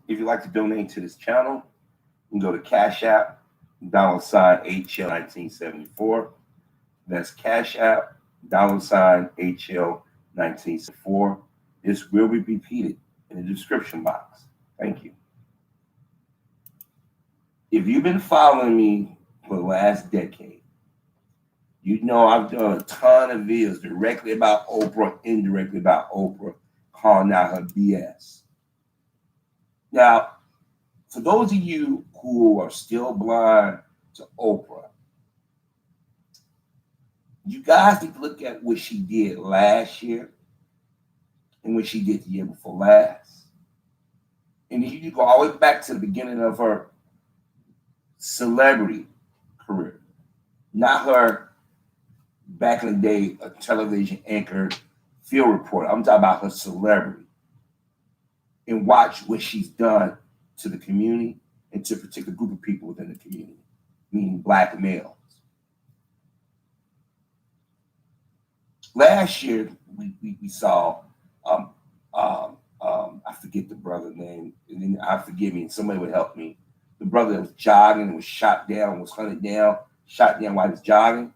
If you'd like to donate to this channel, you can go to Cash App, $ HL1974. That's Cash App, $HL1974. This will be repeated in the description box. Thank you. If you've been following me for the last decade, you know I've done a ton of videos directly about Oprah, indirectly about Oprah, calling out her BS. Now, for those of you who are still blind to Oprah, you guys need to look at what she did last year and what she did the year before last. And you can go all the way back to the beginning of her celebrity career, not her back in the day, a television anchor, field reporter. I'm talking about her celebrity. And watch what she's done to the community and to a particular group of people within the community, meaning Black males. Last year, we saw, I forget the brother's name, and then forgive me, somebody would help me. The brother that was jogging, was shot down, was hunted down, shot down while he was jogging.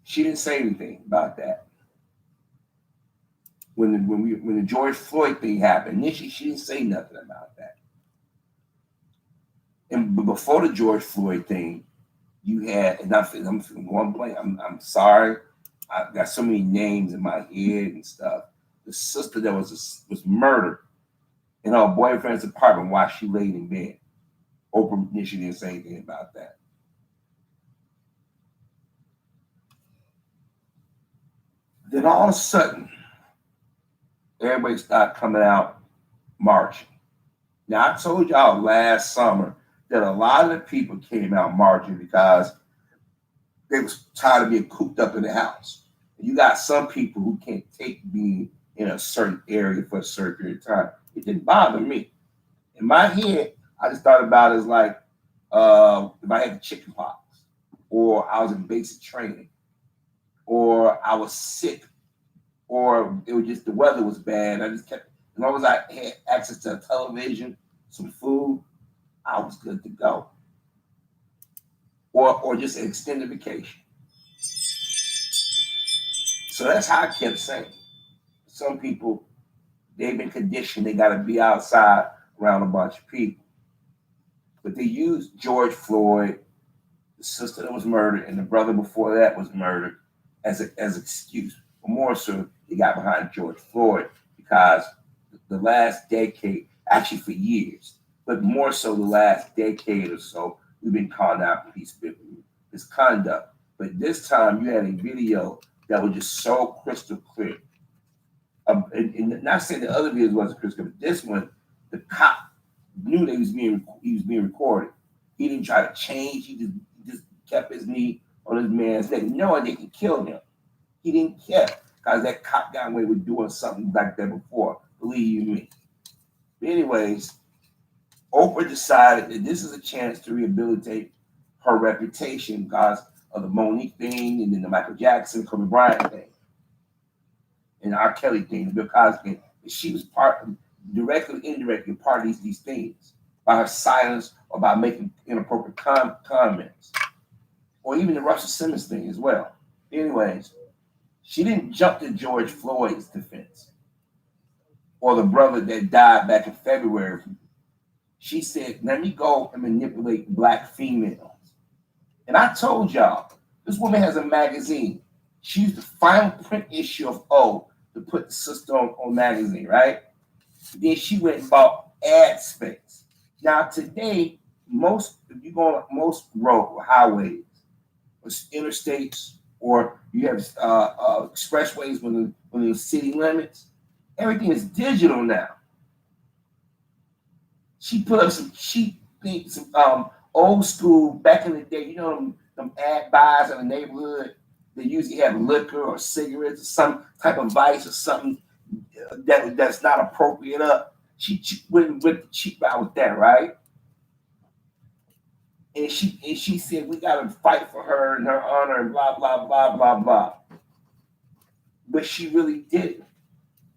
She didn't say anything about that. When the George Floyd thing happened, initially she didn't say nothing about that. But before the George Floyd thing, you had, and I'm going blank. I'm sorry. I've got so many names in my head and stuff. The sister that was murdered in her boyfriend's apartment while she laid in bed. Oprah initially didn't say anything about that. Then all of a sudden, everybody started coming out marching. Now, I told y'all last summer that a lot of the people came out marching because they was tired of being cooped up in the house. And you got some people who can't take being in a certain area for a certain period of time. It didn't bother me. In my head, I just thought about it as like if I had the chicken pox, or I was in basic training, or I was sick, or it was just the weather was bad. I just kept, as long as I had access to a television, some food, I was good to go. Or just an extended vacation. So that's how I kept saying. Some people, they've been conditioned, they got to be outside around a bunch of people. But they used George Floyd, the sister that was murdered, and the brother before that was murdered as an excuse. But more so, they got behind George Floyd because the last decade, actually for years, but more so the last decade or so, we've been calling out police misconduct. But this time, you had a video that was just so crystal clear. And not saying the other videos wasn't crystal clear, but this one, the cop knew that he was being recorded. He didn't try to change. He just kept his knee on his man's neck, knowing they could kill him. He didn't care because that cop got away with doing something like that before. Believe you me. But anyways, Oprah decided that this is a chance to rehabilitate her reputation because of the Monique thing, and then the Michael Jackson, Kobe Bryant thing, and the R. Kelly thing, the Bill Cosby thing. She was directly, indirectly, part of these things by her silence or by making inappropriate comments, or even the Russell Simmons thing as well. Anyways, she didn't jump to George Floyd's defense or the brother that died back in February. She said, let me go and manipulate Black females. And I told y'all, this woman has a magazine. She used the final print issue of O to put the sister on magazine, right? Then she went and bought ad space. Now today, if you go on most road highways, or interstates, or you have expressways when the city limits, everything is digital now. She put up some cheap things, some old school back in the day. You know them ad buys in the neighborhood. They usually have liquor or cigarettes or some type of vice or something that's not appropriate up. She went with the cheap buy with that, right? And she said we gotta fight for her and her honor and blah blah blah blah blah. But she really didn't.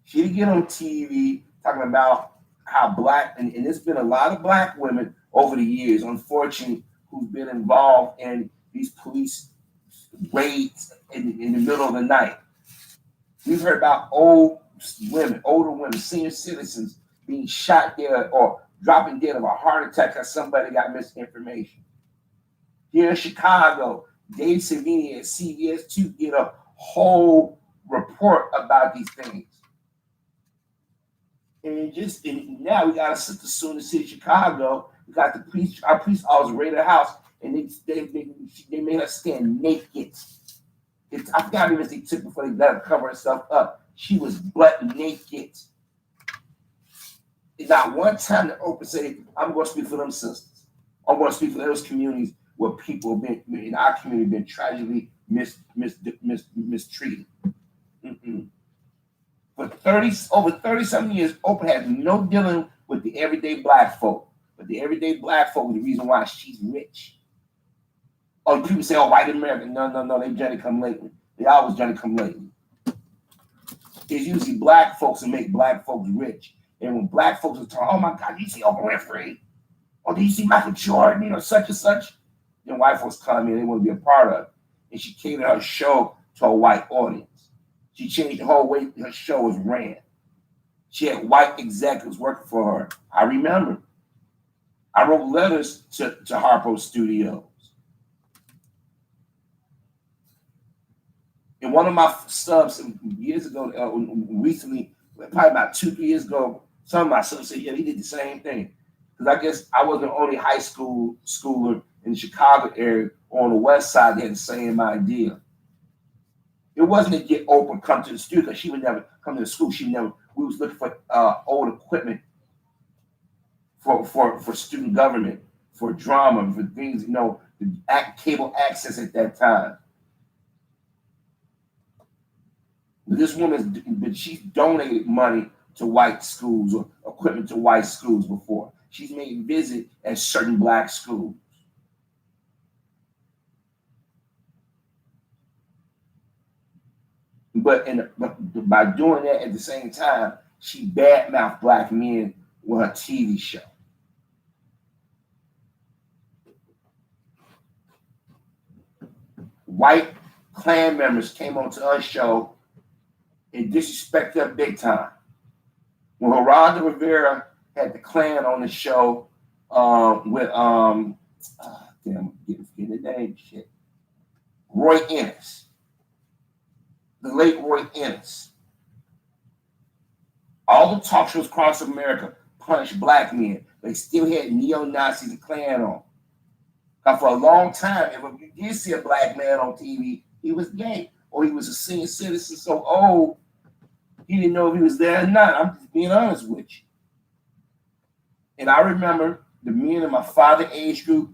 She didn't get on TV talking about how black, and there's been a lot of black women over the years, unfortunately, who've been involved in these police raids in the middle of the night. We've heard about older women, senior citizens being shot dead or dropping dead of a heart attack because somebody got misinformation. Here in Chicago, Dave Savini at CBS 2 did a whole report about these things. And now we got a sister soon in the city of Chicago. We got the police, our police officers raided her house, and they made her stand naked. I forgot even if they took before they let her cover herself up. She was butt naked. And not one time did Oprah say, "I'm going to speak for them sisters. I'm going to speak for those communities where people have been in our community been tragically mistreated." Mm-mm. For over 30-something years, Oprah has no dealing with the everyday black folk. But the everyday black folk is the reason why she's rich. Oh, people say, "Oh, white American." No, they Johnny come lately. They always Johnny come lately. It's usually black folks that make black folks rich. And when black folks are talking, "Oh my God, you see Oprah Winfrey? Oh, do you see Michael Jordan? Such and such." Then white folks come in, they want to be a part of it. And she catered her show to a white audience. She changed the whole way her show was ran. She had white executives working for her. I remember. I wrote letters to Harpo Studios. And one of my subs years ago, recently, probably about 2-3 years ago, some of my subs said, "Yeah, he did the same thing." Because I guess I was the only high school schooler in the Chicago area or on the west side that had the same idea. It wasn't to get Oprah come to the studio because she would never come to the school. We was looking for old equipment for student government, for drama, for things, the cable access at that time. This woman, but she's donated money to white schools or equipment to white schools before. She's made visit at certain black schools. But by doing that at the same time, she badmouthed black men with her TV show. White Klan members came onto her show and disrespected her big time. When Geraldo Rivera had the Klan on the show with damn, I'm getting the name shit. Roy Ennis, the late Roy Ennis. All the talk shows across America punished black men. They still had neo-Nazis and Klan on. Now, for a long time, if you did see a black man on TV, he was gay, or he was a senior citizen so old, he didn't know if he was there or not. I'm just being honest with you. And I remember the men in my father's age group,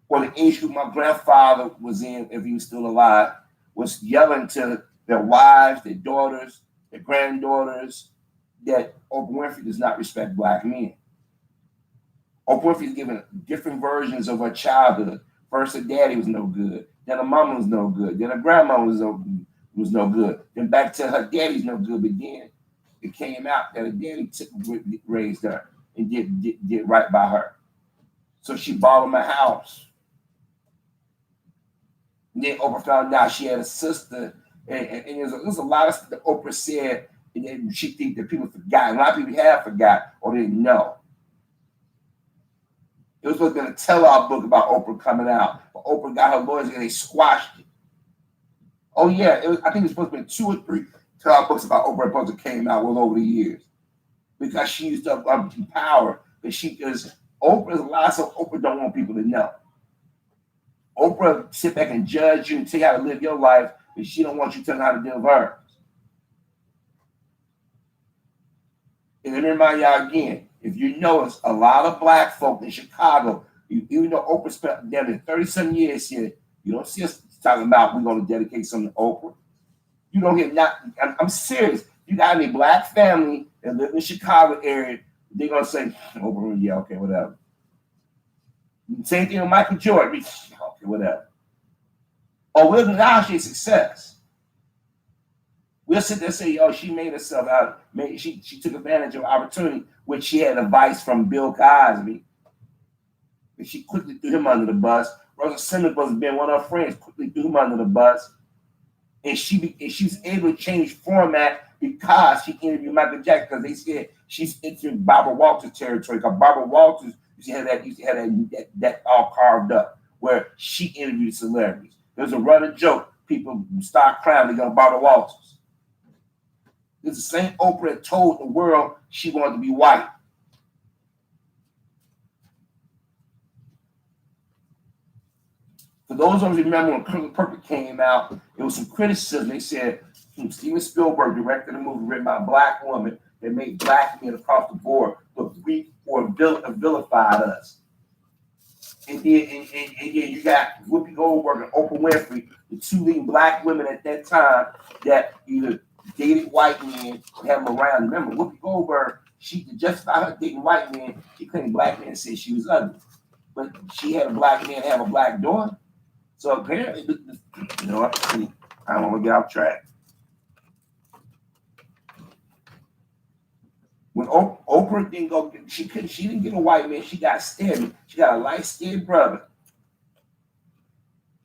or the age group my grandfather was in, if he was still alive, was yelling to their wives, their daughters, their granddaughters, that Oprah Winfrey does not respect black men. Oprah Winfrey is giving different versions of her childhood. First, her daddy was no good. Then her mama was no good. Then her grandma was no good. Then back to her daddy's no good. But then it came out that her daddy raised her and did right by her. So she bought him a house. And then Oprah found out she had a sister. And there's a lot of stuff that Oprah said, and then she think that people forgot. A lot of people have forgot or didn't know. It was supposed to be a tell-all book about Oprah coming out, but Oprah got her lawyers and they squashed it. Oh yeah, I think it was supposed to be 2 or 3 tell-all books about Oprah that came out well over the years because she used up power. Because Oprah's a lot, so Oprah don't want people to know. Oprah sit back and judge you and tell you how to live your life, but she don't want you telling how to deal with hers. And let me remind y'all again, if you notice, a lot of black folk in Chicago, even though Oprah spent down to 30-some years here, you don't see us talking about we're going to dedicate something to Oprah. You don't hear I'm serious. You got any black family that live in the Chicago area, they're going to say, Oprah, yeah, okay, whatever. Same thing with Michael Jordan, okay, whatever. Or we'll acknowledge their success. We We'll sit there and say, "Oh, she made herself out. She took advantage of opportunity when she had advice from Bill Cosby, and she quickly threw him under the bus. Rosa Simmons was being one of her friends, quickly threw him under the bus, and she was able to change format because she interviewed Michael Jackson because they said she's entering Barbara Walters territory. Because Barbara Walters used to have that all carved up where she interviewed celebrities. There's a running joke. People start crying. They go Barbara Walters. It's the same Oprah that told the world she wanted to be white. For those of us who remember when Color Purple came out, there was some criticism. They said Steven Spielberg directed a movie written by a black woman that made black men across the board look weak or vilified us. And then you got Whoopi Goldberg and Oprah Winfrey, the two leading black women at that time that either dated white men or had them around. Remember, Whoopi Goldberg, she justified her dating white men. She claimed black men said she was ugly, but she had a black man have a black daughter. So apparently, you know what? I don't want to get off track. When Oprah didn't go, she didn't get a white man. She got Stanley. She got a light-skinned brother.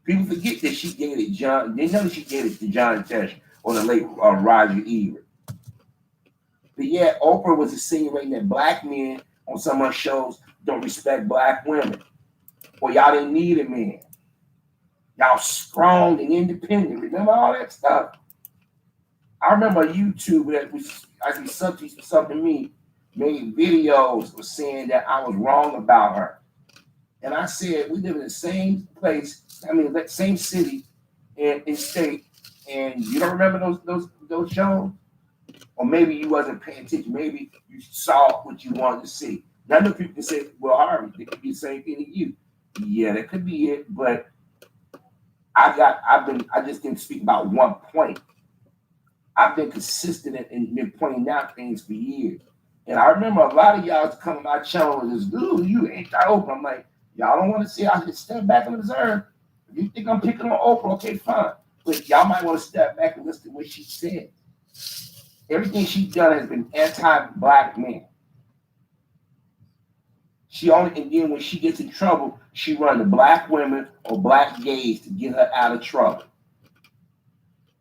People forget that she dated John. They know she dated to John Tesh or the late Roger Ebert. But yeah, Oprah was insinuating that black men on some of her shows don't respect black women, or y'all didn't need a man. Y'all strong and independent. Remember all that stuff? I remember YouTube that was actually subject to something to me, made videos of saying that I was wrong about her. And I said, we live in the same place, that same city and state, and you don't remember those shows? Or maybe you wasn't paying attention. Maybe you saw what you wanted to see. Now other people can say, well, Harvey, it could be the same thing to you. Yeah, that could be it, but I just didn't speak about one point. I've been consistent in been pointing out things for years. And I remember a lot of y'all come to my channel with this, dude, you ain't that Oprah. I'm like, y'all don't want to see, I can step back and observe. If you think I'm picking on Oprah, okay, fine. But y'all might want to step back and listen to what she said. Everything she's done has been anti-black men. And then when she gets in trouble, she run to black women or black gays to get her out of trouble.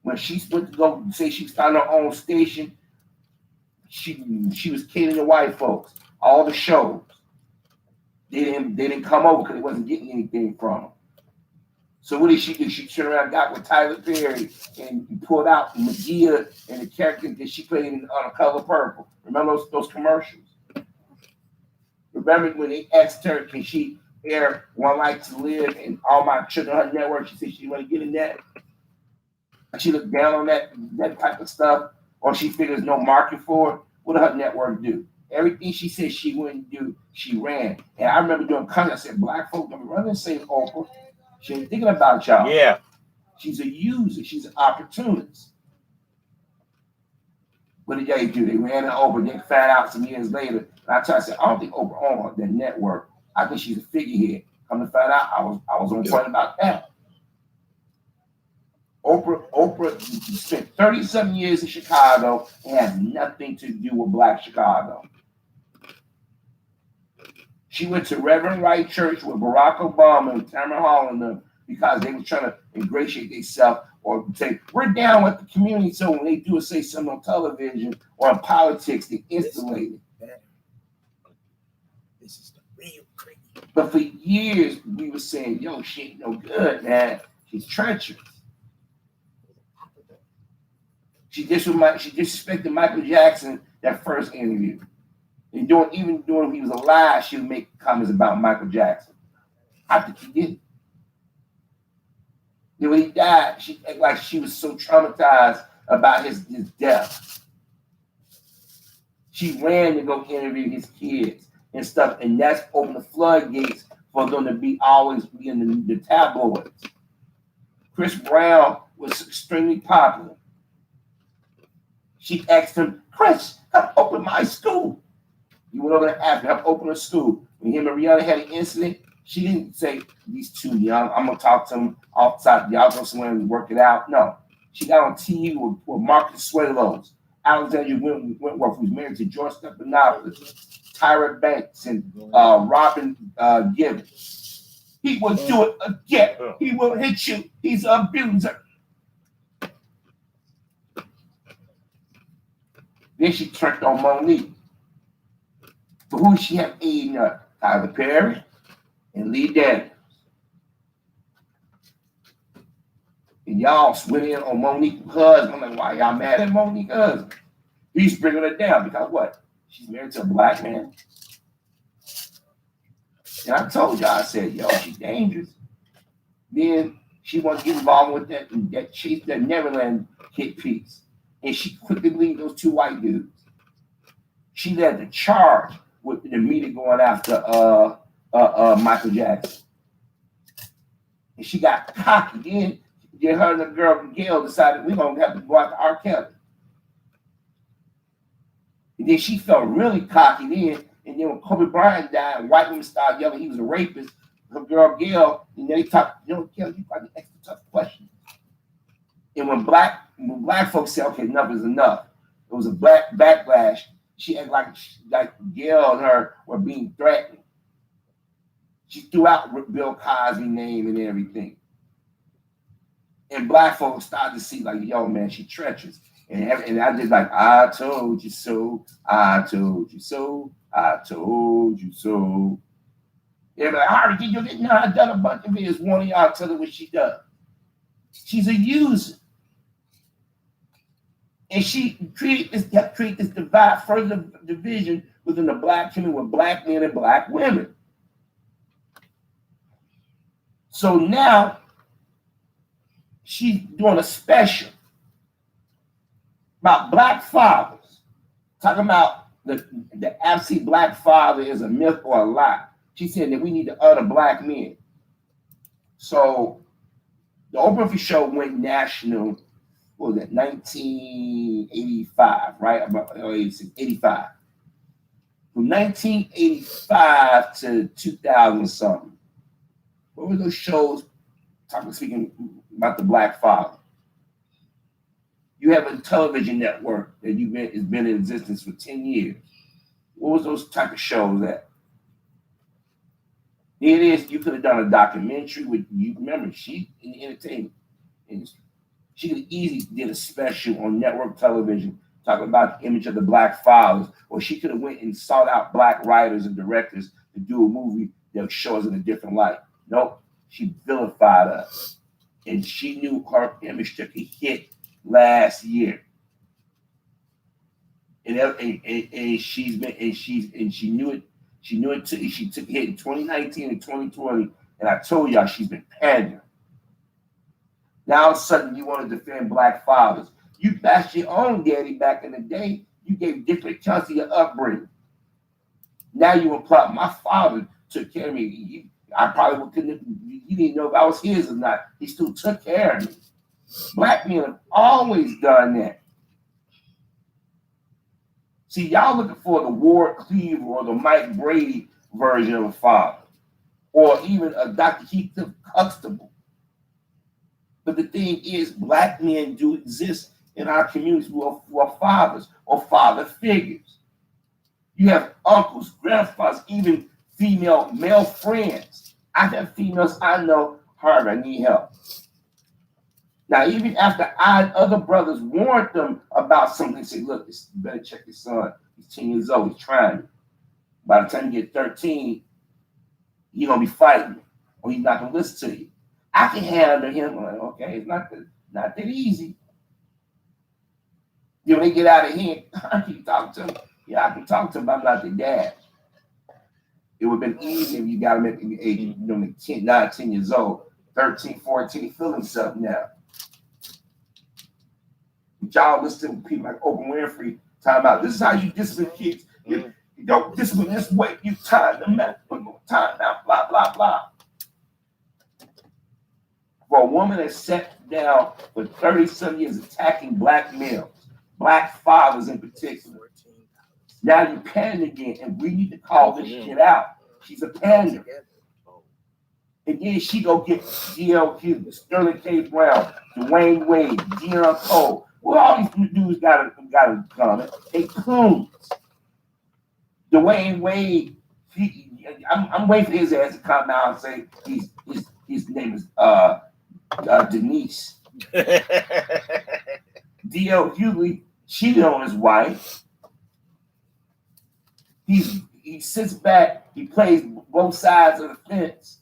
When she went to go say she started her own station, she was catering to white folks. All the shows, they didn't come over because they wasn't getting anything from them. So what did she do? She turned around, got with Tyler Perry, and pulled out Medea and the character that she played on A Color Purple. Remember those commercials? Remember when they asked her, can she air One Life to Live and All My Children on her network? She said she didn't want to get in that. She looked down on that type of stuff, or she figures no market for it. What did her network do? Everything she said she wouldn't do, she ran. And I remember doing comments, I said, black folk don't run and say Oprah. She ain't thinking about y'all. Yeah. She's a user. She's an opportunist. What did they do? They ran her over. They found out some years later. And I said, I don't think Oprah on that network. I think she's a figurehead. Come to find out, I was on point about that. Oprah spent 37 years in Chicago and has nothing to do with Black Chicago. She went to Reverend Wright Church with Barack Obama and Tamara Hall and them because they were trying to ingratiate themselves or say, we're down with the community. So when they do or say something on television or in politics, they instantly. This is the real crazy. But for years, we were saying, yo, she ain't no good, man. She's treacherous. She disrespected Michael Jackson that first interview. And even when he was alive, she would make comments about Michael Jackson. I think she did. Then when he died, she acted like she was so traumatized about his death. She ran to go interview his kids and stuff, and that's opened the floodgates for them to always be in the tabloids. Chris Brown was extremely popular. She asked him, Chris, help open my school. He went over to ask help open a school. When him and Rihanna had an incident, she didn't say, these two young, I'm going to talk to them outside. Y'all go somewhere and work it out. No. She got on TV with Marcus Suelos, Alexandria Wentworth, who's married to George Stephanopoulos, Tyra Banks, and Robin Gibbons. He will do it again. He will hit you. He's an abuser. Then she turned on Monique. For who she had aiding her? Tyler Perry and Lee Daniels. And y'all went in on Monique's husband. I'm like, why y'all mad at Monique's husband? He's bringing her down because what? She's married to a black man. And I told y'all, I said, yo, she's dangerous. Then she wanted to get involved with that chase, that Neverland hit piece. And she quickly leave those two white dudes. She led the charge with the media going after Michael Jackson. And she got cocky. Then her and the girl Gail decided we're gonna have to go after R. Kelly. And then she felt really cocky then. And then when Kobe Bryant died, white women started yelling he was a rapist. Her girl Gail, and they talked, Kelly, you got the extra tough question. And when black folks said, okay, enough is enough, it was a black backlash. She acted like Gail and her were being threatened. She threw out Bill Cosby's name and everything. And black folks started to see like, yo, man, she treacherous. And I just like, I told you so, I told you so, I told you so. They're like, Harvey, you didn't know I've done a bunch of videos. One of y'all tell her what she does. She's a user. And she create this divide, further division within the black community with black men and black women. So now she's doing a special about black fathers, talking about the absent black father is a myth or a lie. She's saying that we need to honor black men. So the Oprah show went national. What was that? 1985, right? About 85. From 1985 to 2000 something. What were those shows speaking about the black father? You have a television network that has been in existence for 10 years. What was those type of shows at? It is, you could have done a documentary with, you remember, she in the entertainment industry. She could have easily did a special on network television talking about the image of the black fathers, or she could have went and sought out black writers and directors to do a movie that would show us in a different light. Nope, she vilified us. And she knew her image took a hit last year. And she knew it. She knew it. She took a hit in 2019 and 2020. And I told y'all she's been pandering. Now all of a sudden you want to defend black fathers. You bashed your own daddy back in the day. You gave different accounts of your upbringing. Now you imply my father took care of me. I probably couldn't. You didn't know if I was his or not. He still took care of me. Black men have always done that. See, y'all looking for the Ward Cleaver or the Mike Brady version of a father, or even a Dr. Heathcliff Huxtable. But the thing is, black men do exist in our communities who are fathers or father figures. You have uncles, grandfathers, even male friends. I have females I know, Harvey, I need help. Now, even after other brothers warned them about something, say, look, you better check your son. He's 10 years old, he's trying. By the time you get 13, he's going to be fighting, or he's not going to listen to you. I can handle him. I'm like, okay, it's not that easy. Then when they get out of here, I can talk to him. Yeah, I can talk to him, but I'm not the dad. It would have been easy if you got him at the age, 10 years old, 13, 14, feeling himself now. Y'all listen to people like Oprah Winfrey talking about this is how you discipline kids. You don't discipline this way. You time them out, time out, blah, blah, blah. For a woman that sat down for 30-some years attacking black males, black fathers in particular. Now you pandering again, and we need to call this shit out. She's a pander. And then she go get D.L. Hughes, Sterling K. Brown, Dwayne Wade, Deion Cole. Well, all these dudes got a comment. They coons. Dwayne Wade, I'm waiting for his ass to come out and say his name is Denise. D.L. Hughley cheated on his wife. He sits back, he plays both sides of the fence.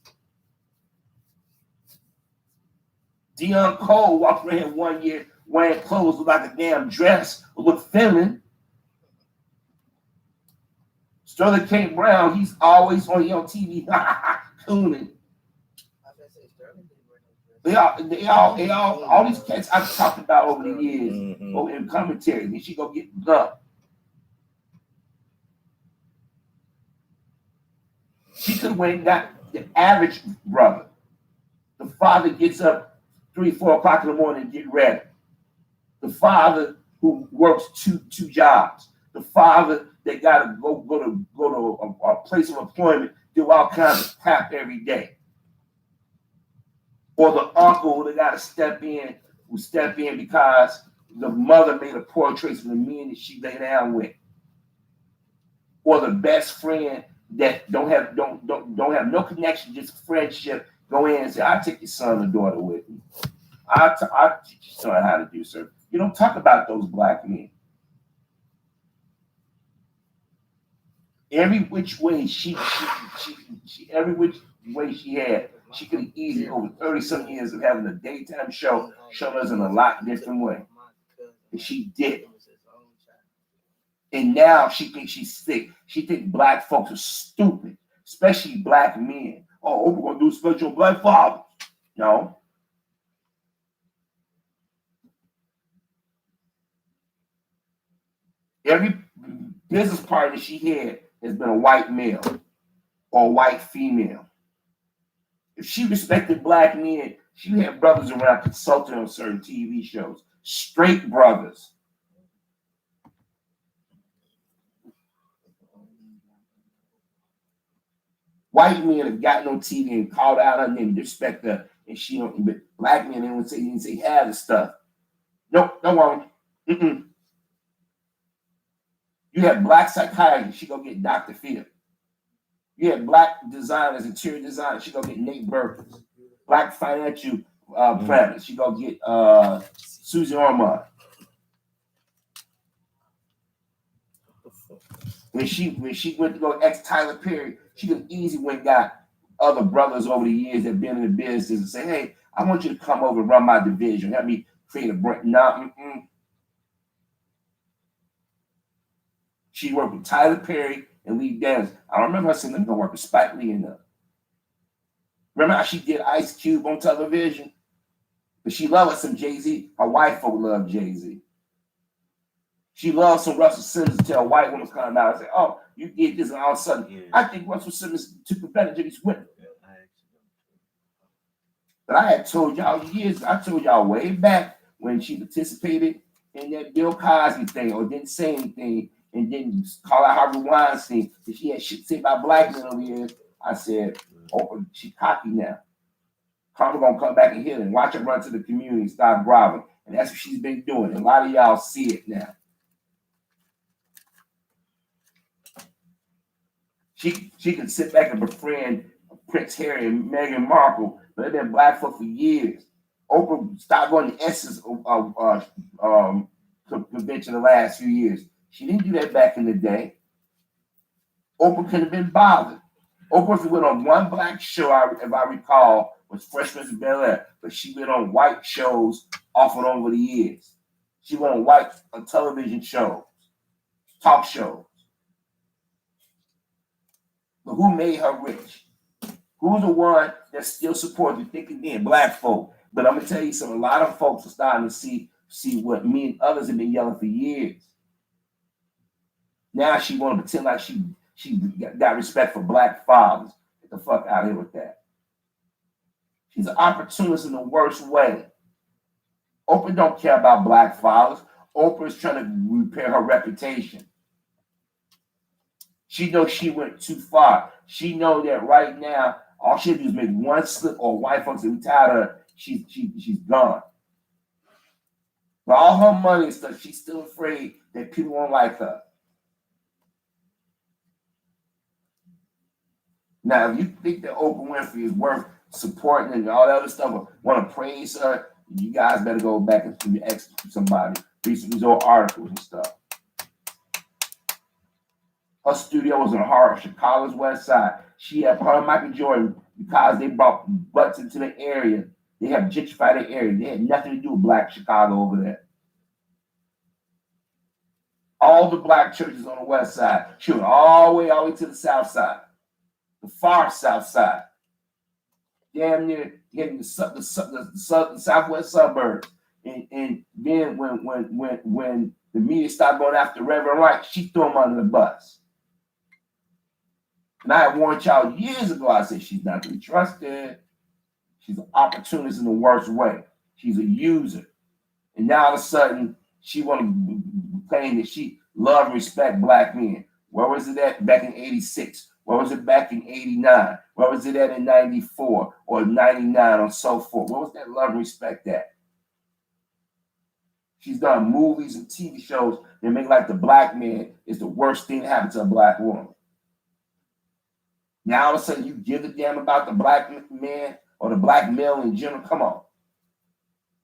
Deion Cole walked around here one year wearing clothes look like a damn dress, look feminine. Sterling K. Brown, he's always on TV, cooning. They all these cats I've talked about over the years, in commentary. Then she go get dumped. She could have went and got the average brother. The father gets up 3, 4 o'clock in the morning and get ready. The father who works two jobs. The father that got to go to a place of employment, do all kinds of crap every day. Or the uncle that got to step in because the mother made a poor choice for the men that she lay down with. Or the best friend that don't have no connection, just friendship, go in and say, I'll take your son or daughter with me. I'll teach your son how to do so. You don't talk about those black men. Every which way she every which way she had, she could have easily, over 30-some years of having a daytime show, shown us in a lot different way. And she did. And now she thinks she's sick. She thinks black folks are stupid, especially black men. Oh, we're going to do special black fathers. No. Every business partner she had has been a white male or a white female. If she respected black men, she would have brothers around consulting on certain TV shows. Straight brothers. White men have gotten on TV and called out her name, respect her, and she don't. But black men, they don't say half the stuff. Nope, don't worry. You have black psychiatrists, she go get Dr. Phil. You have black designers, interior designers, she go get Nate Burkins. Black financial planners, she go get Susie Ormond. When she went to go ex Tyler Perry, she could easily went and got other brothers over the years that have been in the business and say, hey, I want you to come over and run my division, help me create a brand. No, She worked with Tyler Perry and Lee Daniels. I remember her saying, let me go work with Spike Lee in there. Remember how she did Ice Cube on television? But she loved some Jay-Z. Her white folk loved Jay-Z. She loved some Russell Simmons until a white woman coming out and say, oh, you did this, and all of a sudden, I think Russell Simmons took advantage of these women. But I had told y'all I told y'all way back when she participated in that Bill Cosby thing or didn't say anything and didn't call out Harvey Weinstein, that she had shit to say about black men over here. I said, oh, she cocky now. Karma gonna come back and hit her and watch her run to the community and start groveling. And that's what she's been doing. And a lot of y'all see it now. She can sit back and befriend Prince Harry and Meghan Markle, but they've been black folk for years. Oprah stopped going to Essence convention the last few years. She didn't do that back in the day. Oprah couldn't have been bothered. Oprah went on one black show, if I recall, was Fresh Prince of Bel-Air, but she went on white shows off and on over the years. She went on white television shows, talk shows. But who made her rich? Who's the one that still supports the thick and thin? Black folk. But I'm gonna tell you something. A lot of folks are starting to see what me and others have been yelling for years. Now she want to pretend like she got respect for black fathers. Get the fuck out of here with that. She's an opportunist in the worst way. Oprah don't care about black fathers. Oprah is trying to repair her reputation. She knows she went too far. She knows that right now All she had to do is make one slip or white folks and we tired of her. She's gone. But all her money and stuff, she's still afraid that people won't like her. Now, if you think that Oprah Winfrey is worth supporting and all that other stuff, or want to praise her, you guys better go back and ask somebody, read some of these old articles and stuff. Her studio was on Chicago's west side. She had her and Michael Jordan, because they brought butts into the area. They have gentrified the area. They had nothing to do with black Chicago over there. All the black churches on the west side. She went all the way to the south side, the far south side, damn near hitting the southwest suburbs. And then when the media started going after Reverend Wright, she threw him under the bus. And I had warned y'all years ago. I said she's not to be trusted. She's an opportunist in the worst way. She's a user. And now all of a sudden, she want to claim that she love and respect black men. Where was it at back in 86? Where was it back in 89? Where was it at in 94 or 99 or so forth? Where was that love and respect at? She's done movies and TV shows that make like the black man is the worst thing that happened to a black woman. Now all of a sudden you give a damn about the black man or the black male in general. Come on.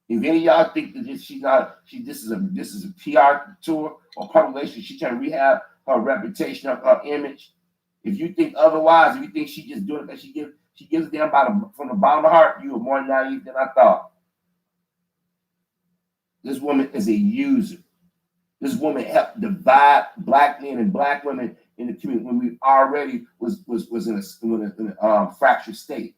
If any of y'all think that this is a PR tour or public relations, she's trying to rehab her reputation, her image. If you think otherwise, if you think she's just doing it because she gives a damn from the bottom of her heart, you are more naive than I thought. This woman is a user. This woman helped divide black men and black women in the community when we already was in a fractured state.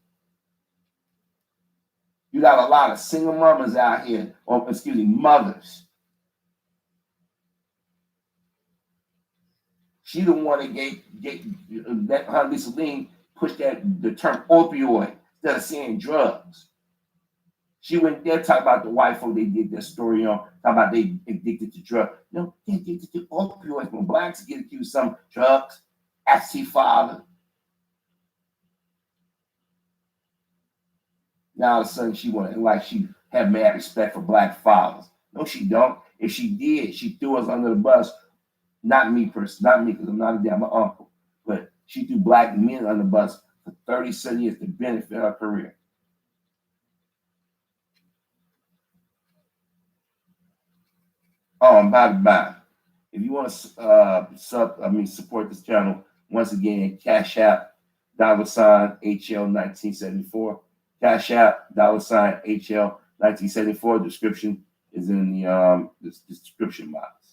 You got a lot of single mamas out here, or mothers. She the one that that Lisa Ling pushed the term opioid instead of saying drugs. She went there talk about the white folk they did their story on, talk about they addicted to drugs. No, they addicted to opioids. When blacks get accused of some drugs, absentee father. Now all of a sudden she wanted like she had mad respect for black fathers. No, she don't. If she did, she threw us under the bus. Not me because I'm not a damn uncle. But she threw black men under the bus for 37 years to benefit her career. By the by, if you want to support this channel, once again, Cash App, $ HL 1974. Cash App, $ HL 1974. Description is in the description box.